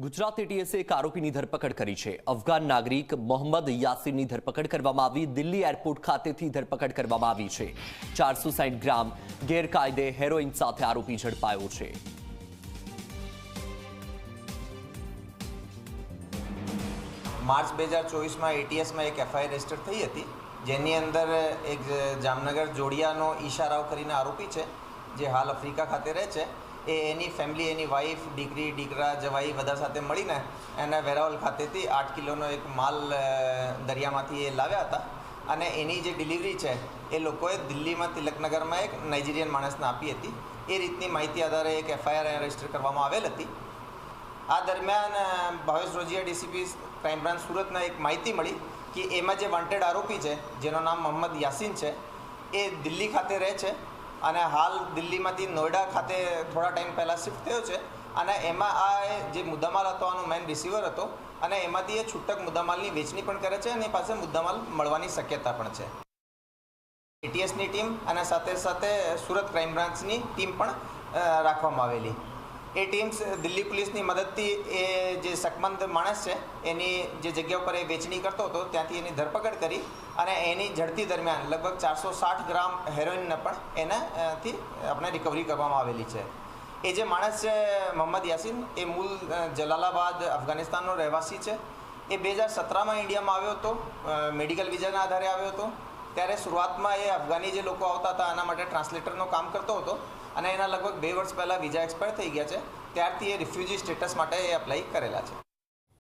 ગુજરાત એટીએસે એક આરોપીની ધરપકડ કરી છે। અફઘાન નાગરિક મોહમ્મદ યાસીનની ધરપકડ કરવામાં આવી। દિલ્હી એરપોર્ટ ખાતેથી ધરપકડ કરવામાં આવી છે। 460 ગ્રામ ગેરકાયદે હેરોઇન સાથે આરોપી ઝડપાયો છે। मार्च 2024 में एटीएस में एक एफआईआर रजिस्टर थी थी जेनी अंदर एक जामनगर जोड़ियानो ईशाराव करीने आरोपी है जे हाल अफ्रीका खाते रहे छे। एनी फैमिली एनी वाइफ दीकरी दीकरा जवाई बधा साथे मळीने एना वेरावल खातेथी 8 किलोनो एक माल दरियामांथी ए लाव्या हता अने एनी जे डिलिवरी है ए लोकोए दिल्हीमां तिलकनगरमां एक नाइजीरियन माणसने आपी हती। ए रीतनी माहिती आधारे एक एफआईआर रजिस्टर करवामां आवेल हती। आ दरमियान 22 रोजिया डीसीपी क्राइम ब्रांच सूरत ने एक माहिती मिली कि एमां जे वॉन्टेड आरोपी है जेनो नाम मोहम्मद यासीन है ए दिल्ली खाते रहे छे अने हाल दिल्ली में नोएडा खाते थोड़ा टाइम पहला शिफ्ट थयो छे अने एमां आ जे मुद्दामाल हतो आनो मेन रिसीवर हतो अने एमांथी ए छूटक मुद्दामालनी वेचणी पण करे छे अने ए पासे मुद्दामाल मळवानी शक्यता पण छे। एटीएसनी टीम अने साथे साथे सूरत क्राइम ब्रांचनी टीम पण राखवामां आवेली। ए टीम्स दिल्ली पुलिसनी मददथी ए जे शकमंद माणस है एनी जे जग्या पर ए वेचणी करतो हतो त्यांथी एनी धरपकड़ करी अने एनी झड़ती दरमियान लगभग 460 ग्राम हेरोइन पण एनाथी आपणे रिकवरी करवामां आवेली छे। ए जे माणस है मोहम्मद यासीन ए मूल जलालाबाद अफगानिस्ताननो रहेवासी है। ए 2017 में इंडियामां आव्यो हतो। मेडिकल विजाना आधारे आव्यो हतो। त्यारे शुरुआतमां ए अफगानी जे लोको आवता हता आना माटे ट्रांसलेटरनो काम करतो हतो અને એના લગભગ 2 વર્ષ પહેલાં વિઝા એક્સપાયર થઈ ગયા છે ત્યારથી એ રિફ્યુજી સ્ટેટસ માટે એ એપ્લાય કરેલા છે।